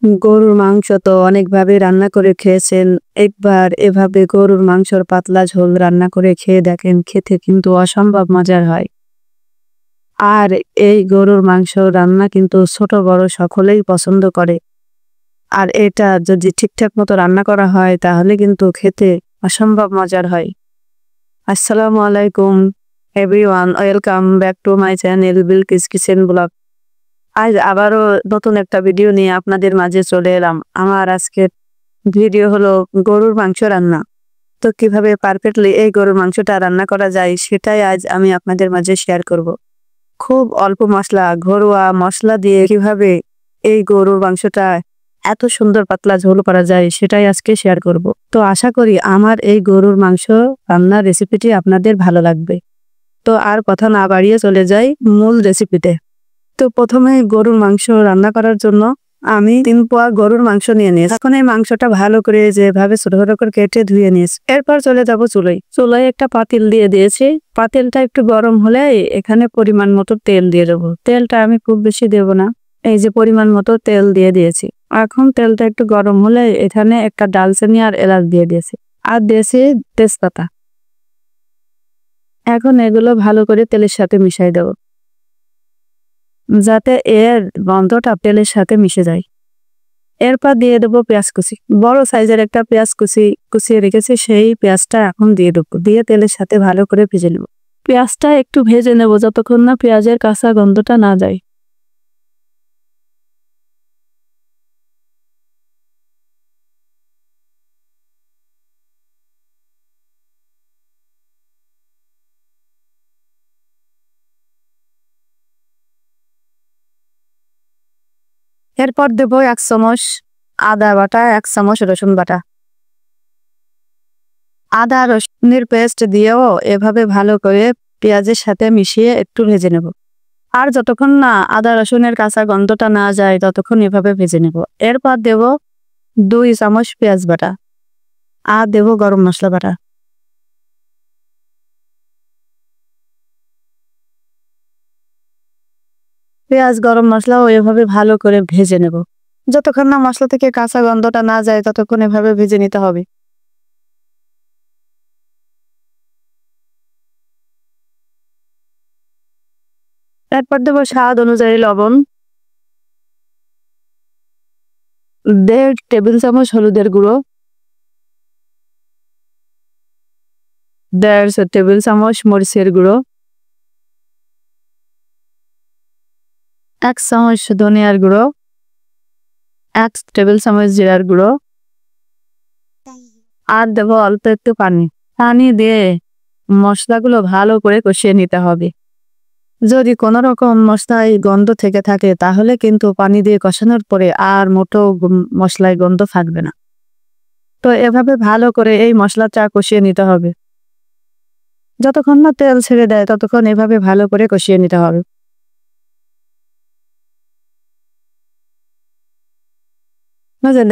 গরুর মাংস তো অনেকভাবে রান্না করে খেয়েছেন। একবার এভাবে গরুর মাংসর পাতলা ঝোল রান্না করে খেয়ে দেখেন, খেতে কিন্তু অসম্ভব মজার হয়। আর এই গরুর মাংস রান্না কিন্তু ছোট বড় সকলেই পছন্দ করে। আর এটা যদি ঠিকঠাক মতো রান্না করা হয় তাহলে কিন্তু খেতে অসম্ভব মজার হয়। আসসালামু আলাইকুম everyone, welcome back to my channel Bilkis kitchen blog. আজ আবারও নতুন একটা ভিডিও নিয়ে আপনাদের মাঝে চলে এলাম। আমার আজকের ভিডিও হলো গরুর মাংস রান্না। তো কিভাবে পারফেক্টলি এই গরুর মাংসটা রান্না করা যায় সেটাই আজ আমি আপনাদের মাঝে শেয়ার করব। খুব অল্প মশলা, ঘরোয়া মশলা দিয়ে কিভাবে এই গরুর মাংসটা এত সুন্দর পাতলা ঝোল করা যায় সেটাই আজকে শেয়ার করব। তো আশা করি আমার এই গরুর মাংস রান্নার রেসিপিটি আপনাদের ভালো লাগবে। তো আর কথা না বাড়িয়ে চলে যাই মূল রেসিপিতে। তো প্রথমে গরুর মাংস রান্না করার জন্য আমি 3 পোয়া গরুর মাংস নিয়ে নিয়েছি। এখন এই মাংসটা ভালো করে যেভাবে ছোট ছোট করে কেটে ধুয়ে নিয়েছি। এরপর চলে যাব চুলায় একটা পাতিল দিয়ে দিয়েছি। পাতিলটা একটু গরম হলে এখানে পরিমাণ মতো তেল দিয়ে দেবো। তেলটা আমি খুব বেশি দেব না, এই যে পরিমাণ মতো তেল দিয়ে দিয়েছি। এখন তেলটা একটু গরম হলে এখানে একটা ডালচিনি আর এলাচ দিয়ে দিয়েছি, আর দিয়েছি তেজপাতা। এখন এগুলো ভালো করে তেলের সাথে মিশাই দেবো, যাতে এর গন্ধটা তেলের সাথে মিশে যায়। এরপর দিয়ে দেবো পেঁয়াজ কুচি। বড় সাইজের একটা পেঁয়াজ কুচিয়ে রেখেছি, সেই পেঁয়াজটা এখন দিয়ে দেবো। দিয়ে তেলের সাথে ভালো করে ভেজে নেব। পেঁয়াজটা একটু ভেজে নেব যতক্ষণ না পেঁয়াজের কাঁচা গন্ধটা না যায়। এরপর দেবো 1 চামচ আদা বাটা, 1 চামচ রসুন বাটা। আদা রসুনের পেস্ট দিয়েও এভাবে ভালো করে পেঁয়াজের সাথে মিশিয়ে একটু ভেজে নেব। আর যতক্ষণ না আদা রসুনের কাঁচা গন্ধটা না যায় ততক্ষণ এভাবে ভেজে নেব। এরপর দেব 2 চামচ পেঁয়াজ বাটা, আর দেব গরম মশলা বাটা। পেঁয়াজ গরম মশলাও এভাবে ভালো করে ভেজে নেব। যতক্ষণ না মশলা থেকে কাঁচা গন্ধটা না যায় ততক্ষণ এভাবে ভেজে নিতে হবে। এরপর দেবো স্বাদ অনুযায়ী লবণ, 1.5 টেবিল চামচ হলুদের গুঁড়ো, 1.5 টেবিল চামচ মরিচের গুঁড়ো, 1 চামচ ধনিয়ার গুঁড়ো, 1 টেবিল চামচ জিরার গুঁড়ো, আর দেবো অল্প একটু পানি। পানি দিয়ে মশলাগুলো ভালো করে কষিয়ে নিতে হবে। যদি কোনো রকম মশলায় গন্ধ থেকে থাকে তাহলে কিন্তু পানি দিয়ে কষানোর পরে আর মোটেও মশলায় গন্ধ থাকবে না। তো এভাবে ভালো করে এই মশলাটা কষিয়ে নিতে হবে। যতক্ষণ না তেল ছেড়ে দেয় ততক্ষণ এভাবে ভালো করে কষিয়ে নিতে হবে।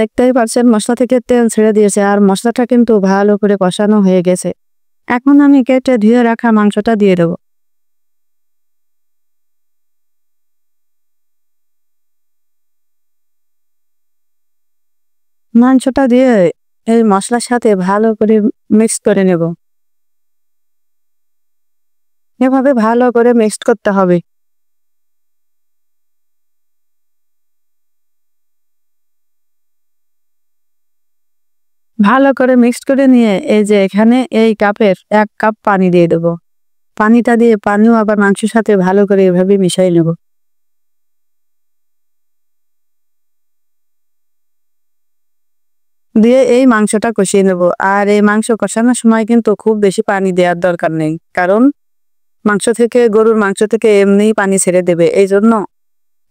দেখতেই পাচ্ছেন মশলা থেকে তেল ছেড়ে দিয়েছে আর মশলাটা কিন্তু ভালো করে কষানো হয়ে গেছে। এখন আমি কেটে ধুয়ে রাখা মাংসটা দিয়ে দেবো। মাংসটা দিয়ে এই মশলার সাথে ভালো করে মিক্স করে নেব। এভাবে ভালো করে মিক্সড করতে হবে। ভালো করে মিক্সড করে নিয়ে এই যে এখানে এই কাপের 1 কাপ পানি দিয়ে দেবো। পানিটা দিয়ে পানিও আবার মাংসের সাথে ভালো করে এভাবে মিশিয়ে নেব। দিয়ে এই মাংসটা কষিয়ে নেব। আর এই মাংস কষানোর সময় কিন্তু খুব বেশি পানি দেওয়ার দরকার নেই, কারণ গরুর মাংস থেকে এমনিই পানি ছেড়ে দেবে। এই জন্য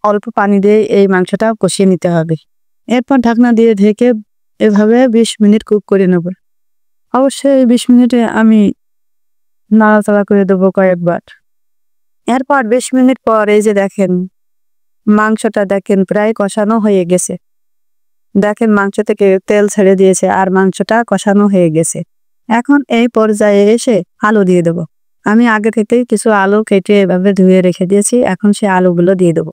অল্প পানি দিয়ে এই মাংসটা কষিয়ে নিতে হবে। এরপর ঢাকনা দিয়ে ঢেকে এভাবে 20 মিনিট কুক করে নেব। অবশ্যই 20 মিনিটে আমি নাড়াচাড়া করে দেবো কয়েকবার। এরপর 20 মিনিট পর এই যে দেখেন মাংসটা প্রায় কষানো হয়ে গেছে। দেখেন মাংস থেকে তেল ছেড়ে দিয়েছে আর মাংসটা কষানো হয়ে গেছে। এখন এই পর্যায়ে এসে আলু দিয়ে দেবো। আমি আগে থেকেই কিছু আলু কেটে এভাবে ধুয়ে রেখে দিয়েছি, এখন সে আলুগুলো দিয়ে দেবো।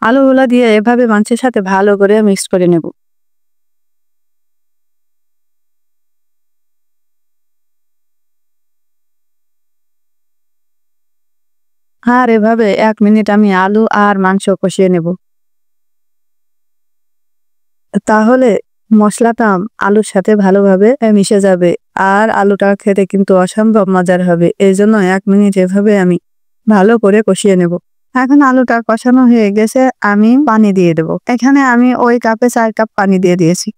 আলুগুলা দিয়ে এভাবে মাংসের সাথে ভালো করে মিক্স করে নেব। আর এভাবে 1 মিনিট আমি আলু আর মাংস কষিয়ে নেব। তাহলে মশলাটা আলুর সাথে ভালোভাবে মিশে যাবে আর আলুটা খেতে কিন্তু অসম্ভব মজার হবে। এই জন্য 1 মিনিট এভাবে আমি ভালো করে কষিয়ে নেব। এখন আলুটা কষানো হয়ে গেছে, আমি পানি দিয়ে দেব। এখানে আমি ওই কাপে 4 কাপ পানি দিয়ে দিয়েছি,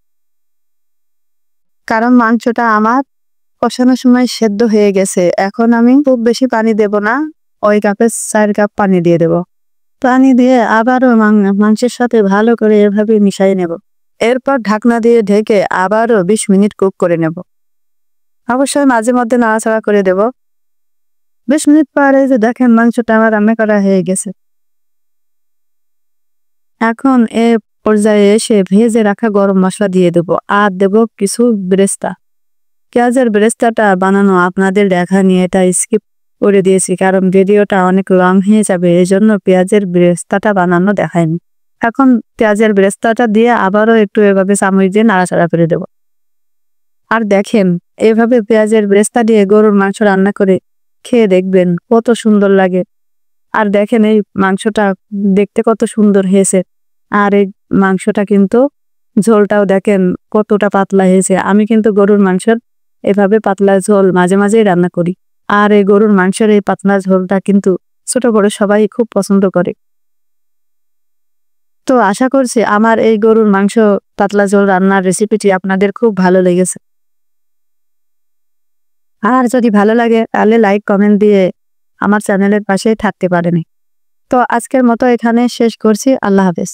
কারণ মাংসটা আমার কষানোর সময় সেদ্ধ হয়ে গেছে। এখন আমি খুব বেশি পানি দেব না, ওই কাপে 4 কাপ পানি দিয়ে দেব। পানি দিয়ে আবারও মাংসের সাথে ভালো করে এভাবে মিশিয়ে নেব। এরপর ঢাকনা দিয়ে ঢেকে আবারও 20 মিনিট কুক করে নেব। অবশ্যই মাঝে মধ্যে নাড়াচাড়া করে দেব। 20 মিনিট পরে যে দেখেন মাংসটা আমার রান্না করা হয়ে গেছে। এখন এ পর্যায়ে এসে ভেজে রাখা গরম মশলা দিয়ে দেব আর দেব কিছু বেরেস্তা। পেঁয়াজের বেরেস্তাটা বানানো আপনাদের দেখা নিয়ে এটা স্কিপ করে দিয়েছি, কারণ ভিডিওটা অনেক লং হয়ে যাবে, এই জন্য পেঁয়াজের বেরেস্তাটা বানানো দেখায়নি। এখন পেঁয়াজের বেরেস্তাটা দিয়ে আবারও একটু এভাবে চামচ দিয়ে নাড়াচাড়া করে দেব। আর দেখেন এভাবে পেঁয়াজের বেরেস্তা দিয়ে গরুর মাংস রান্না করে খেয়ে দেখবেন কত সুন্দর লাগে। আর দেখেন এই মাংসটা দেখতে কত সুন্দর হয়েছে। আর এই মাংসটা কিন্তু ঝোলটাও দেখেন কতটা পাতলা হয়েছে। আমি কিন্তু গরুর মাংসের এভাবে পাতলা ঝোল মাঝে মাঝেই রান্না করি। আর এই গরুর মাংসের এই পাতলা ঝোলটা কিন্তু ছোট বড় সবাই খুব পছন্দ করে। তো আশা করছি আমার এই গরুর মাংস পাতলা ঝোল রান্নার রেসিপিটি আপনাদের খুব ভালো লেগেছে। আর যদি ভালো লাগে তাহলে লাইক কমেন্ট দিয়ে আমার চ্যানেলের পাশেই থাকতে পারেন। তো আজকের মতো এখানে শেষ করছি। আল্লাহ হাফেজ।